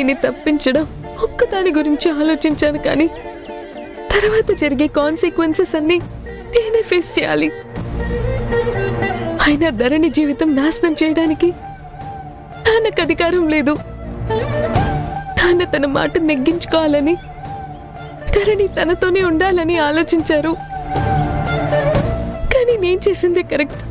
ధరణిని తప్పించడం ఒక్కదాని గురించి ఆలోచించాను, కానీ తర్వాత జరిగే కాన్సిక్వెన్సెస్ అన్నీ నేనే ఫేస్ చేయాలి. అయినా ధరణి జీవితం నాశనం చేయడానికి నాన్నకు అధికారం లేదు. నాన్న తన మాట నెగ్గించుకోవాలని, ధరణి తనతోనే ఉండాలని ఆలోచించారు. కానీ నేను చేసిందే కరెక్టే.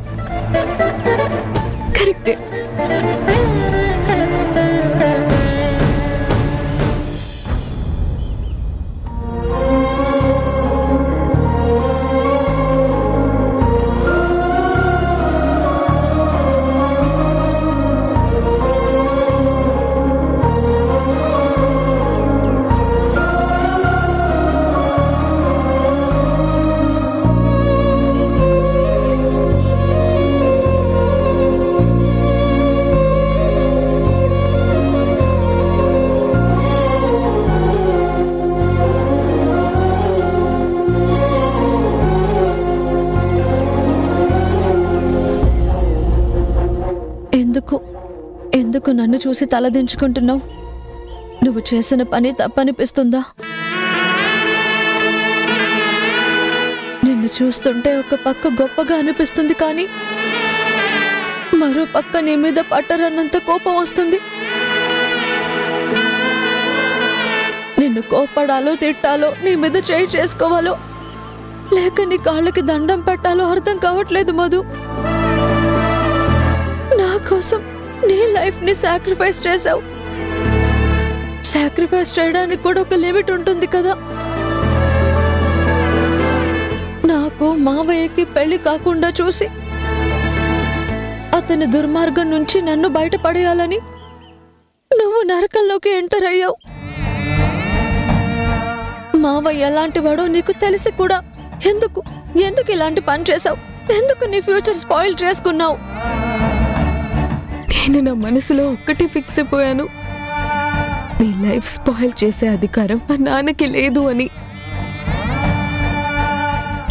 ఎందుకు నన్ను చూసి తలదించుకుంటున్నావు? నువ్వు చేసిన పని తప్పనిపిస్తుందా? నిన్ను చూస్తుంటే ఒక పక్క గొప్పగా అనిపిస్తుంది, కానీ మరో పక్క నీ మీద పట్టరన్నంత కోపం వస్తుంది. నిన్ను కోపడాలో తిట్టాలో, నీ మీద చేయి చేసుకోవాలో లేక నీ కాళ్ళకి దండం పెట్టాలో అర్థం కావట్లేదు మధు. నా కోసం నీ లైఫ్ ని సాక్రిఫైస్ చేసావు. సాక్రిఫైస్ చేయడానికి కూడా ఒక లిమిట్ ఉంటుంది కదా. నాకు మావయ్యకి పెళ్లి కాకుండా చూసి అతని దుర్మార్గం నుంచి నన్ను బయటపడేయాలని నువ్వు నరకంలోకి ఎంటర్ అయ్యావు. మావయ్య ఎలాంటి వాడో నీకు తెలిసి కూడా ఎందుకు ఇలాంటి పని చేసావు? ఎందుకు నీ ఫ్యూచర్ స్పాయిల్ చేసుకున్నావు? నేను నా మనసులో ఒక్కటే ఫిక్స్ అయిపోయాను, నీ లైఫ్ స్పాయిల్ చేసే అధికారం మా నాన్నకి లేదు అని.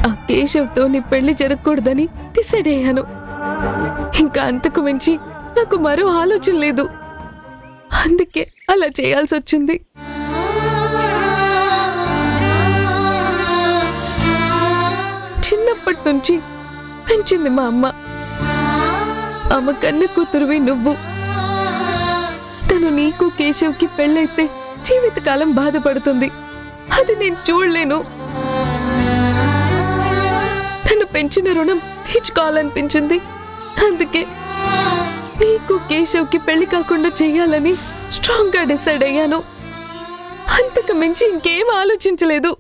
ఆ కేశవ్తో నీ పెళ్లి జరగకూడదని డిసైడ్ అయ్యాను. ఇంకా అంతకు మించి నాకు మరో ఆలోచన లేదు. అందుకే అలా చేయాల్సి వచ్చింది. చిన్నప్పటి నుంచి పెంచింది మా అమ్మ. అమ్మ కన్న కూతురువి నువ్వు. తను నీకు కేశవ్కి పెళ్ళైతే జీవితకాలం బాధపడుతుంది. అది నేను చూడలేను. నన్ను పెంచిన రుణం తీర్చుకోవాలనిపించింది. అందుకే నీకు కేశవ్కి పెళ్లి కాకుండా చెయ్యాలని స్ట్రాంగ్ గా డిసైడ్ అయ్యాను. అంతకు మించి ఇంకేం ఆలోచించలేదు.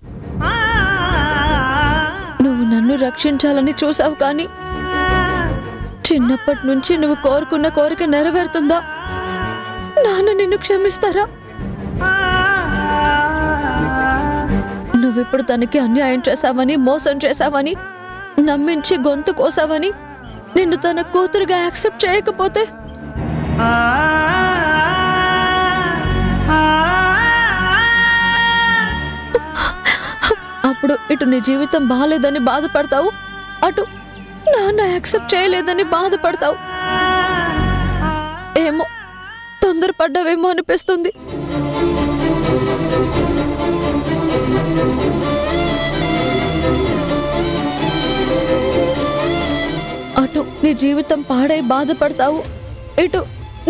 నువ్వు నన్ను రక్షించాలని చూసావు, కానీ చిన్నప్పటి నుంచి నువ్వు కోరుకున్న కోరిక నెరవేరుతుందా? నాన్న నిన్ను క్షమిస్తారా? నువ్విప్పుడు తనకి అన్యాయం చేశావని, మోసం చేశావని, నమ్మించి గొంతు కోసావని నిన్ను తన కూతురుగా యాక్సెప్ట్ చేయకపోతే అప్పుడు ఇటు నీ జీవితం బాగాలేదని బాధపడతావు, అటు నాన్న యాక్సెప్ట్ చేయలేదని బాధపడతావు. ఏమో తొందరపడ్డావేమో అనిపిస్తుంది. అటు నీ జీవితం పాడై బాధపడతావు, ఇటు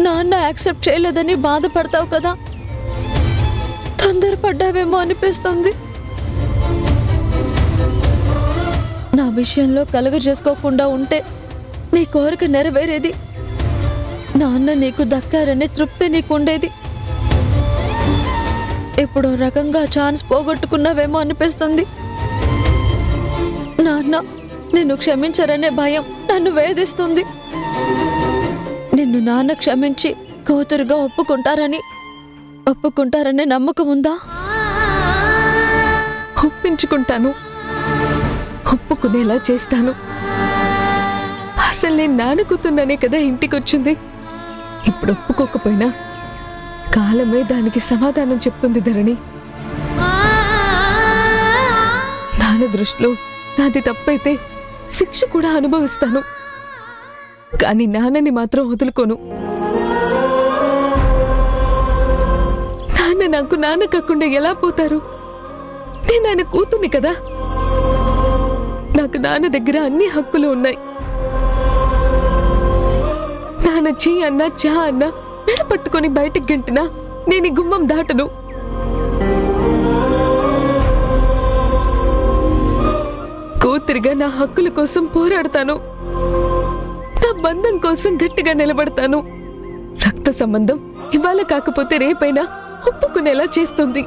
నాన్న యాక్సెప్ట్ చేయలేదని బాధపడతావు కదా. తొందరపడ్డావేమో అనిపిస్తుంది. నా విషయంలో కలుగజేసుకోకుండా ఉంటే నీ కోరిక నెరవేరేది. నాన్న నీకు దక్కారనే తృప్తి నీకుండేది. ఇప్పుడు రకంగా ఛాన్స్ పోగొట్టుకున్నావేమో అనిపిస్తుంది. నాన్న నిన్ను క్షమించరనే భయం నన్ను వేధిస్తుంది. నిన్ను నాన్న క్షమించి కూతురుగా ఒప్పుకుంటారనే నమ్మకం ఉందా? ఒప్పించుకుంటాను, ఒప్పుకునేలా చేస్తాను. అసలు నేను నాన్న కూతున్నానే కదా ఇంటికొచ్చింది. ఇప్పుడు ఒప్పుకోకపోయినా కాలమే దానికి సమాధానం చెప్తుంది ధరణి. నాన్న దృష్టిలో నాది తప్పైతే శిక్ష కూడా అనుభవిస్తాను, కానీ నాన్నని మాత్రం వదులుకోను. నాకు నాన్న కాకుండా ఎలా పోతారు? నేను ఆయన కూతుర్ని కదా. నాకు నాన్న దగ్గర అన్ని హక్కులు ఉన్నాయి. నాన్న చీ అన్నా చా అన్నా మెడ పట్టుకొని బయటికి గంటినా నేను ఈ గుమ్మం దాటను. కూతురిగా నా హక్కుల కోసం పోరాడతాను. నా బంధం కోసం గట్టిగా నిలబడతాను. రక్త సంబంధం ఇవాళ కాకపోతే రేపైనా ఒప్పుకునేలా చేస్తుంది.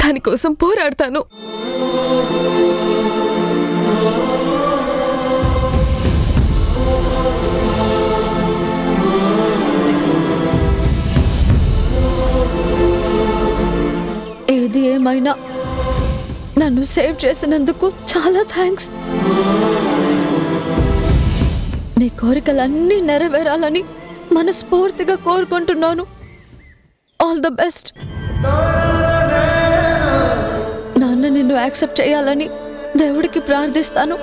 దానికోసం పోరాడతాను. ఏది ఏమైనా నన్ను సేవ్ చేసినందుకు చాలా థ్యాంక్స్. నీ కోరికలన్నీ నెరవేరాలని మనస్ఫూర్తిగా కోరుకుంటున్నాను. All the best. నాన్న నిన్ను యాక్సెప్ట్ చేయాలని దేవుడికి ప్రార్థిస్తాను.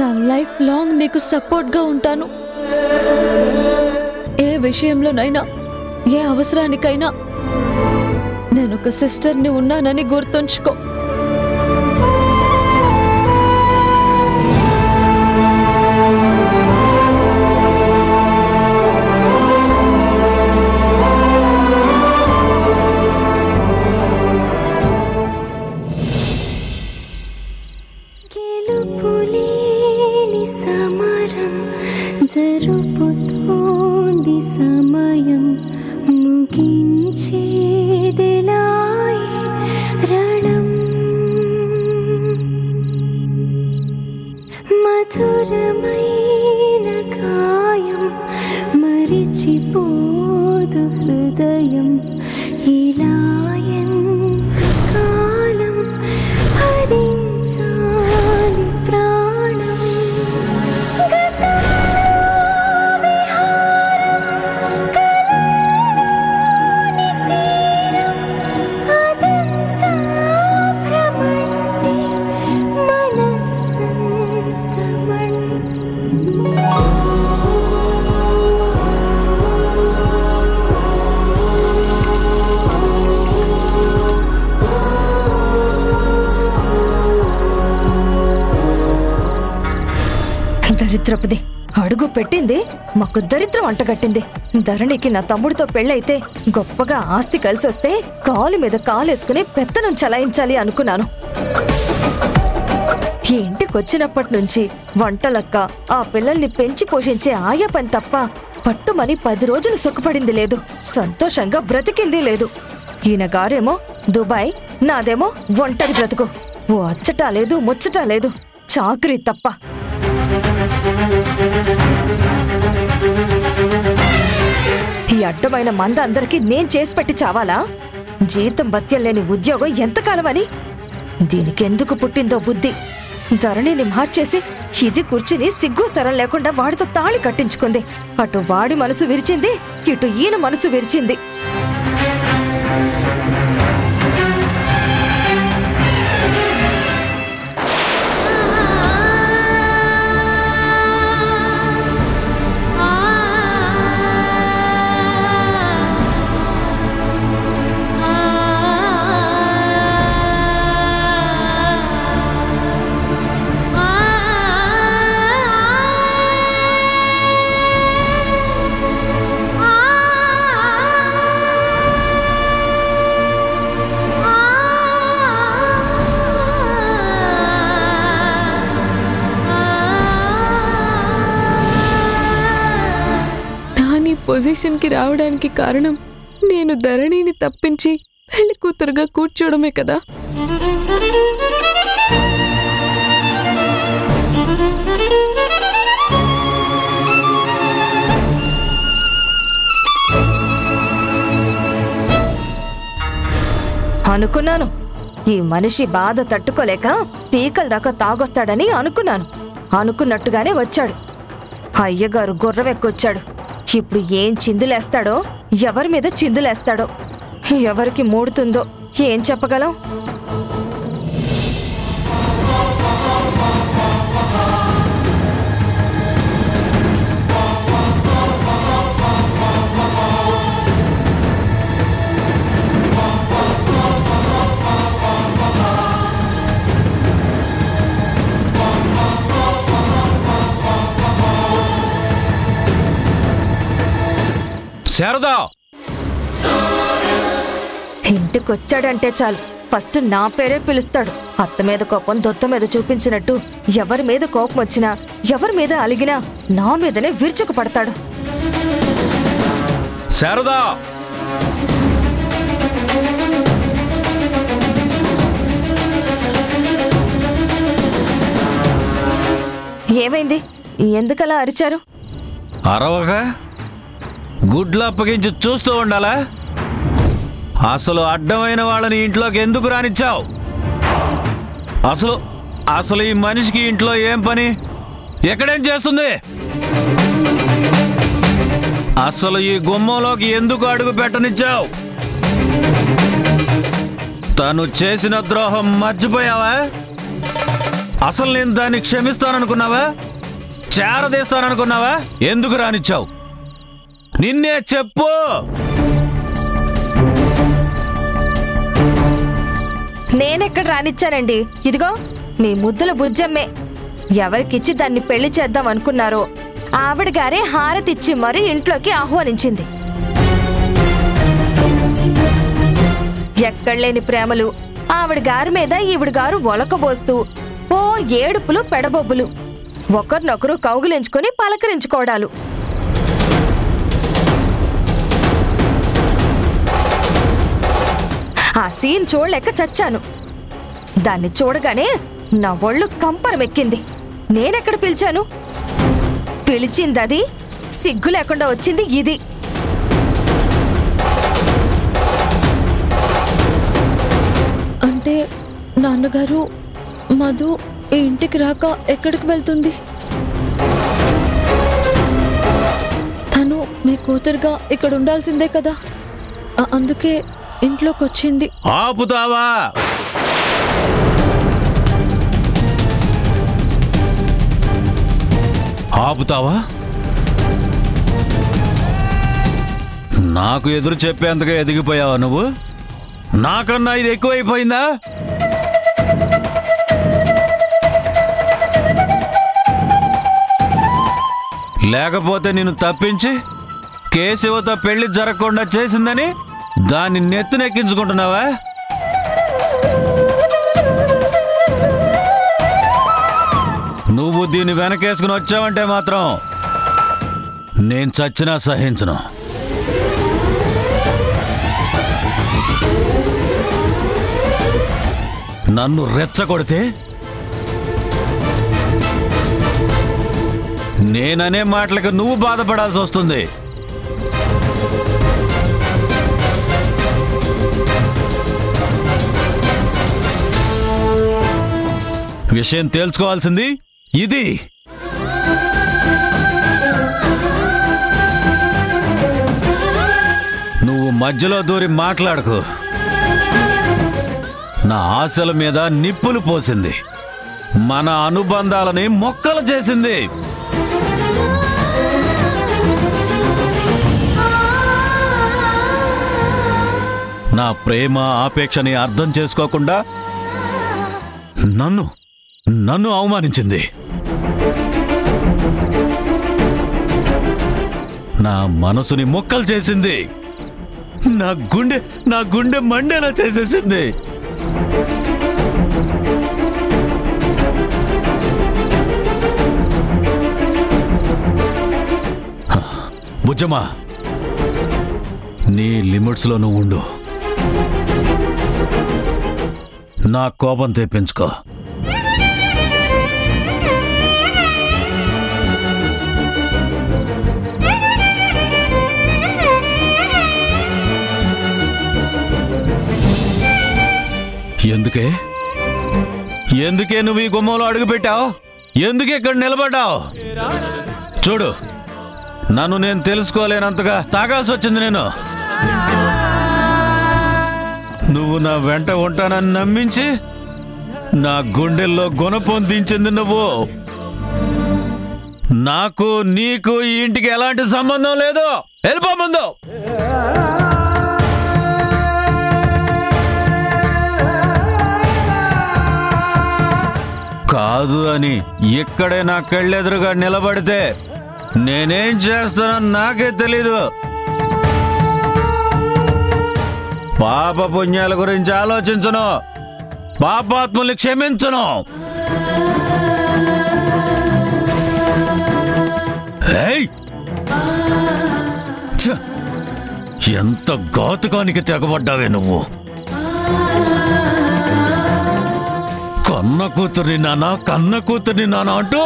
నా లైఫ్ లాంగ్ నీకు సపోర్ట్గా ఉంటాను. ఏ విషయంలోనైనా ఏ అవసరానికైనా నేను ఒక సిస్టర్ని ఉన్నానని గుర్తుంచుకో. జరుపుతోంది సమయం ముగించేదెలాయ్ రణం మధురమైన గాయం మరిచిపోదు హృదయం ఇలా ఎంతకాలం భరించాలి ప్రాణం దరిద్రపుది అడుగు పెట్టింది మాకు దరిద్రం అంటగట్టింది. ధరణికి నా తమ్ముడితో పెళ్ళైతే గొప్పగా ఆస్తి కలిసొస్తే కాలు మీద కాలేసుకుని పెత్తనం చలాయించాలి అనుకున్నాను. ఈ ఇంటికొచ్చినప్పటి నుంచి వంటలక్క ఆ పిల్లల్ని పెంచి పోషించే ఆయా పని తప్ప పట్టుమని 10 రోజులు సుఖపడింది లేదు. సంతోషంగా బ్రతికింది లేదు. ఈయన గారేమో దుబాయ్, నాదేమో ఒంటరి బ్రతుకు. ఓ అచ్చటా లేదు ముచ్చటా లేదు, చాకరీ తప్ప. ఈ అడ్డమైన మంద అందరికీ నేను చేసి పెట్టి చావాలా? జీతం భత్యం లేని ఉద్యోగం ఎంతకాలమని? దీనికెందుకు పుట్టిందో బుద్ధి. ధరణిని మార్చేసి ఇది కూర్చుని సిగ్గు సరం లేకుండా వాడితో తాళి కట్టించుకుంది. అటు వాడి మనసు విరిచింది, ఇటు ఈయన మనసు విరిచింది. పొజిషన్కి రావడానికి కారణం నేను ధరణిని తప్పించి పెళ్లి కూతురుగా కూర్చోవడమే కదా. అనుకున్నాను ఈ మనిషి బాధ తట్టుకోలేక పీకల దాకా తాగొస్తాడని అనుకున్నాను. అనుకున్నట్టుగానే వచ్చాడు. అయ్యగారు గుర్రవెక్కొచ్చాడు. ఇప్పుడు ఏం చిందులేస్తాడో, ఎవరి మీద చిందులేస్తాడో, ఎవరికి మూడుతుందో ఏం చెప్పగలం? శారదా! ఇంటికొచ్చాడంటే చాలు ఫస్ట్ నా పేరే పిలుస్తాడు. అత్త మీద కోపం దొత్త మీద చూపించినట్టు ఎవరి మీద కోపం వచ్చినా ఎవరి మీద అలిగినా నా మీదనే విరుచుకు పడతాడు. శారదా! ఏమైంది? ఎందుకలా అరిచారు? అరవక గుడ్లు అప్పగించి చూస్తూ ఉండాలా? అసలు అడ్డమైన వాళ్ళని ఇంట్లోకి ఎందుకు రానిచ్చావు? అసలు ఈ మనిషికి ఇంట్లో ఏం పని? ఎక్కడేం చేస్తుంది? అసలు ఈ గుమ్మంలోకి ఎందుకు అడుగు పెట్టనిచ్చావు? తను చేసిన ద్రోహం మర్చిపోయావా? అసలు నేను దాన్ని క్షమిస్తాననుకున్నావా? చేరదీస్తాననుకున్నావా? ఎందుకు రానిచ్చావు? నిన్నే చెప్పు. నేనెక్కడ రానిచ్చానండి? ఇదిగో మీ ముద్దుల బుజ్జమ్మే ఎవరికిచ్చి దాన్ని పెళ్లి చేద్దాం అనుకున్నారో ఆవిడ గారే హారతిచ్చి మరీ ఇంట్లోకి ఆహ్వానించింది. ఎక్కడలేని ప్రేమలు ఆవిడ గారి మీద ఈవిడ గారు ఒలకబోస్తూ ఓ ఏడుపులు పెడబొబ్బులు, ఒకరినొకరు కౌగిలించుకొని పలకరించుకోవడాలు. ఆ సీన్ చూడలేక చచ్చాను. దాన్ని చూడగానే నా ఒళ్ళు కంపరమెక్కింది. నేనెక్కడ పిలిచాను? పిలిచిందది, సిగ్గు లేకుండా వచ్చింది ఇది. అంటే నాన్నగారు మధు ఈ ఇంటికి రాక ఎక్కడికి వెళ్తుంది? తను మీ కూతురుగా ఇక్కడ ఉండాల్సిందే కదా, అందుకే ఇంట్లోకి వచ్చింది. ఆపుతావా? ఆపుతావా? నాకు ఎదురు చెప్పేంతగా ఎదిగిపోయావా నువ్వు? నాకన్నా ఇది ఎక్కువైపోయిందా? లేకపోతే నిన్ను తప్పించి కేశవతో పెళ్లి జరగకుండా చేసిందని దాన్ని నెత్తినెక్కించుకుంటున్నావా? నువ్వు దీన్ని వెనకేసుకుని వచ్చావంటే మాత్రం నేను చచ్చినా సహించను. నన్ను రెచ్చగొడితే నేననే మాటలకు నువ్వు బాధపడాల్సి వస్తుంది. విషయం తేల్చుకోవాల్సింది ఇది. నువ్వు మధ్యలో దూరి మాట్లాడకు. నా ఆశల మీద నిప్పులు పోసింది, మన అనుబంధాలని మొక్కలు చేసింది. నా ప్రేమ ఆపేక్షని అర్థం చేసుకోకుండా నన్ను అవమానించింది. నా మనసుని మొక్కలు చేసింది. నా గుండె మండేలా చేసేసింది. బుజ్జమ్మా, నీ లిమిట్స్లో నువ్వు ఉండు. నా కోపం తెప్పించుకో. ఎందుకే నువ్వు ఈ గుమ్మంలో అడుగు పెట్టావు? ఎందుకు ఇక్కడ నిలబడ్డావు? చూడు, నన్ను నేను తెలుసుకోలేనంతగా తాగాల్సి వచ్చింది. నువ్వు నా వెంట ఉంటానని నమ్మించి నా గుండెల్లో గుణ పొందించింది నువ్వు. నాకు నీకు ఈ ఇంటికి ఎలాంటి సంబంధం లేదు. వెళ్ళిపో ముందు. కాదు అని ఇక్కడే నా కళ్ళెదురుగా నిలబడితే నేనేం చేస్తానో నాకే తెలీదు. పాప పుణ్యాల గురించి ఆలోచించను, పాపాత్ముల్ని క్షమించను. ఏయ్! ఛ! ఎంత ఘాతుకానికి తెగబడ్డావే నువ్వు. కన్న కూతుర్ని నాన్న అంటూ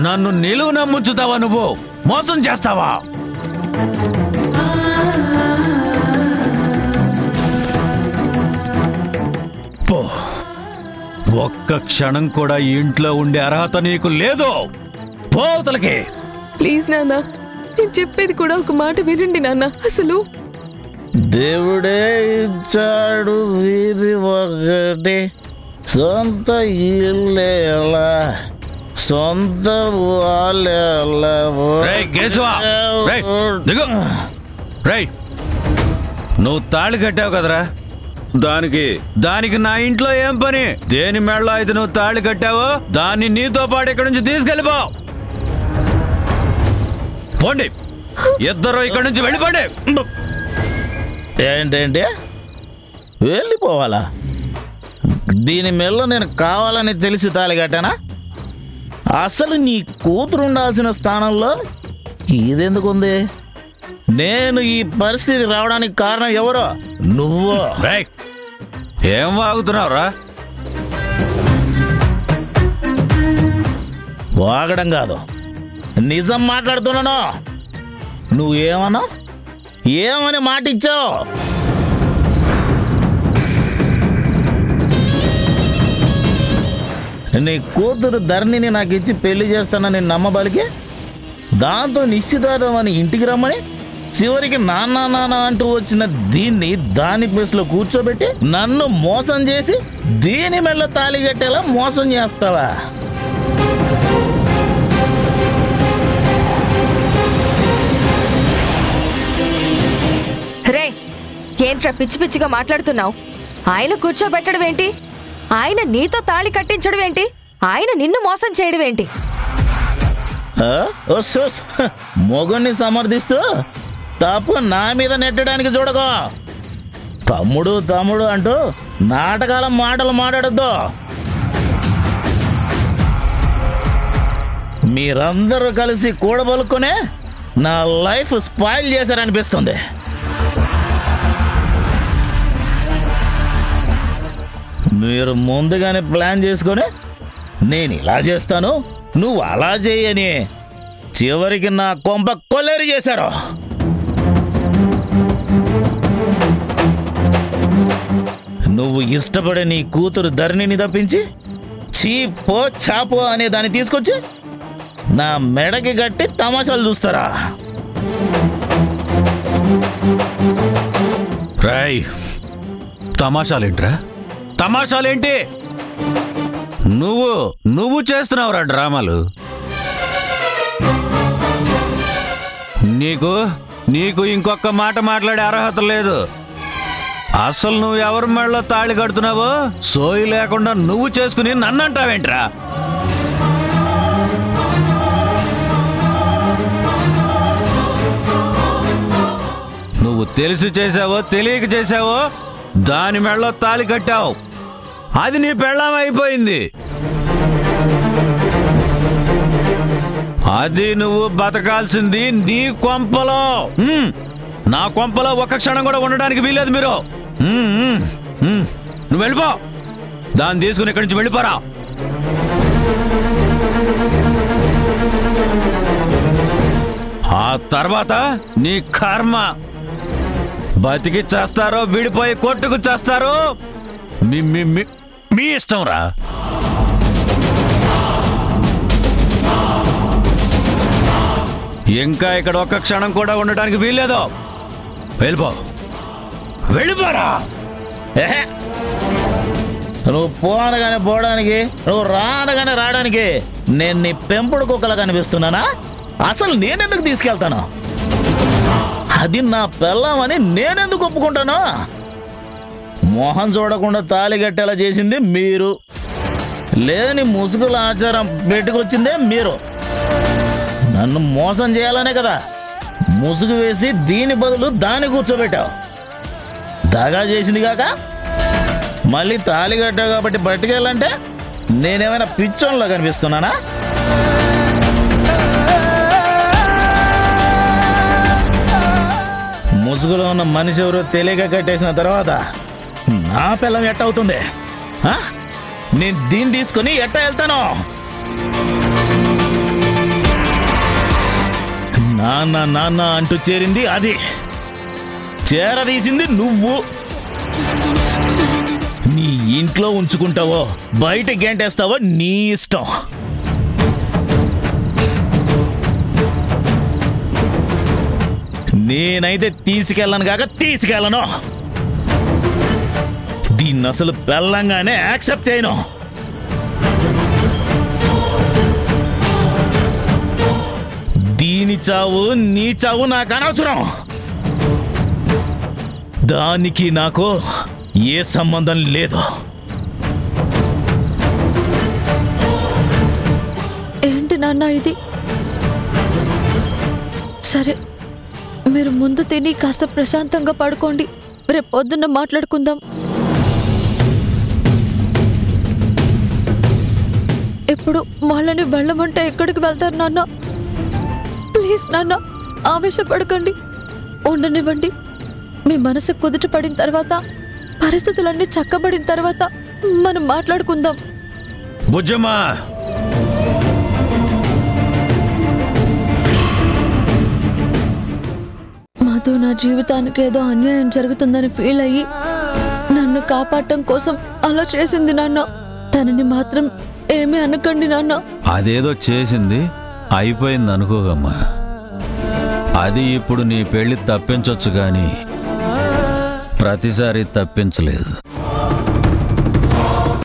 నన్ను నిలువున ముంచుతావా? నువ్వు మోసం చేస్తావా? పో, ఒక్క క్షణం కూడా ఇంట్లో ఉండే అర్హత నీకు లేదు. పోతలకి. ప్లీజ్ నాన్న, నేను చెప్పేది కూడా ఒక మాట వినండి నాన్న. అసలు దేవుడే ఇచ్చాడు వీధి ఒకటి, సొంత ఇల్లే ఎలా, సొంత వాళ్ళే ఎలా. నువ్వు తాళి కట్టావు కదరా, దానికి నా ఇంట్లో ఏం పని? దేని మెడలో అయితే నువ్వు తాళి కట్టావో దాన్ని నీతో పాటు ఇక్కడి నుంచి తీసుకెళ్ళిపో. పోండి, ఇద్దరు ఇక్కడి నుంచి వెళ్ళిపోండి. ఏంటంటే వెళ్ళిపోవాలా? దీని మెల్ల నేను కావాలని తెలిసి తాళి కట్టానా? అసలు నీ కూతురు ఉండాల్సిన స్థానంలో ఇదెందుకు ఉంది? నేను ఈ పరిస్థితి రావడానికి కారణం ఎవరో? నువ్వు. ఏం వాగుతున్నావురా? వాగడం కాదు, నిజం మాట్లాడుతున్నాను. నువ్వేమన్నా ఏమని మాటిచ్చావు? నీ కూతురు ధరణిని నాకు ఇచ్చి పెళ్లి చేస్తానని నమ్మబలికి, దాంతో నిశ్చితార్థం అని ఇంటికి రమ్మని, చివరికి నాన్న అంటూ వచ్చిన దీన్ని దాని ప్లేస్లో కూర్చోబెట్టి నన్ను మోసం చేసి దీని మెల్ల తాళి కట్టేలా మోసం చేస్తావా? రే, ఏంట్రా పిచ్చి పిచ్చిగా మాట్లాడుతున్నావు? ఆయన కూర్చోబెట్టడం ఏంటి? ఆయన నీతో తాళి కట్టించడం ఏంటి? ఆయన నిన్ను మోసం చేయడం ఏంటి? మొగుణ్ణి సమర్థిస్తూ తప్పు నా మీద నెట్టడానికి చూడకో. తమ్ముడు అంటూ నాటకాల మాటలు మాట్లాడద్దు. మీరందరూ కలిసి కూడబలుక్కునే నా లైఫ్ స్పాయిల్ చేశారనిపిస్తుంది. మీరు ముందుగానే ప్లాన్ చేసుకొని నేను ఇలా చేస్తాను, నువ్వు అలా చేయని చివరికి నా కొంప కొల్లేరు చేశారు. నువ్వు ఇష్టపడే నీ కూతురు ధరణిని తప్పించి చీపో చాపో అనే దాన్ని తీసుకొచ్చి నా మెడకి గట్టి తమాషాలు చూస్తారా? రాయ్, తమాషాలేంట్రా? తమాషాలేంటి? నువ్వు చేస్తున్నావురా డ్రామాలు. నీకు ఇంకొక మాట మాట్లాడే అర్హత లేదు. అసలు నువ్వు ఎవరి మెడలో తాళి కడుతున్నావో సోయి లేకుండా నువ్వు చేసుకుని నన్ను అంటావేంట్రా? నువ్వు తెలిసి చేసావో తెలియక చేసావో దాని మెడలో తాళి కట్టావు, అది నీ పెళ్ళాం అయిపోయింది. అది నువ్వు బతకాల్సింది నీ కొంపలో. నా కొంపలో ఒక్క క్షణం కూడా ఉండడానికి వీలేదు మీరు. నువ్వు వెళ్ళిపో, దాన్ని తీసుకుని ఇక్కడి నుంచి వెళ్ళిపోరా. ఆ తర్వాత నీ కర్మ. బతికి చేస్తారో విడిపోయి కొట్టుకు చేస్తారో మీ ఇష్టం రా. ఇంకా ఇక్కడ ఒక్క క్షణం కూడా ఉండడానికి వీల్లేదు. వెళ్ళిపోరా. నువ్వు పోనగానే పోవడానికి, నువ్వు రానగానే రావడానికి నేను నీ పెంపుడు కుక్కలా కనిపిస్తున్నానా? అసలు నేనెందుకు తీసుకెళ్తాను? అది నా పెళ్ళామని నేనెందుకు ఒప్పుకుంటాను? మోహం చూడకుండా తాళి కట్టేలా చేసింది మీరు, లేని ముసుగుల ఆచారం పెట్టుకొచ్చిందే మీరు. నన్ను మోసం చేయాలనే కదా ముసుగు వేసి దీని బదులు దాన్ని కూర్చోబెట్టావు. దగా చేసింది కాక మళ్ళీ తాళి కట్టావు కాబట్టి పట్టుకెళ్ళంటే నేనేమైనా పిచ్చోన్లా కనిపిస్తున్నానా? ముసుగులో ఉన్న మనిషి ఎవరో తెలియక కట్టేసిన తర్వాత నా పిల్లం ఎట్ట అవుతుంది? నేను దీన్ని తీసుకుని ఎట్ట వెళ్తాను? నాన్న నాన్న అంటూ చేరింది అది, చేరదీసింది నువ్వు. నీ ఇంట్లో ఉంచుకుంటావో బయట గెంటేస్తావో నీ ఇష్టం. నేనైతే తీసుకెళ్ళను కాక తీసుకెళ్ళను. దీన్ని అసలు పెళ్ళంగానే యాక్సెప్ట్ చేయను. దీని చావు నీ చావు నాకు అనవసరం. దానికి నాకు ఏ సంబంధం లేదు. ఏంటి నాన్న ఇది? సరే, మీరు ముందు తిని కాస్త ప్రశాంతంగా పడుకోండి. రేపు పొద్దున్న మాట్లాడుకుందాం. ఇప్పుడు వాళ్ళని వెళ్ళమంటే ఎక్కడికి వెళ్తారు నాన్న? ప్లీజ్ నాన్న, ఆవేశపడకండి, ఉండనివ్వండి. మీ మనసు కుదుట పడిన తర్వాత, పరిస్థితులన్నీ చక్కబడిన తర్వాత మనం మాట్లాడుకుందాం. బుజ్జమ్మ, మధు నా జీవితానికి ఏదో అన్యాయం జరుగుతుందని ఫీల్ అయ్యి నన్ను కాపాడటం కోసం అలా చేసింది నాన్న. తనని మాత్రం ఏమీ అనకండి నాన్న. అదేదో చేసింది అయిపోయింది అనుకోగమ్మా. అది ఇప్పుడు నీ పెళ్లి తప్పించొచ్చు కానీ ప్రతిసారి తప్పించలేదు.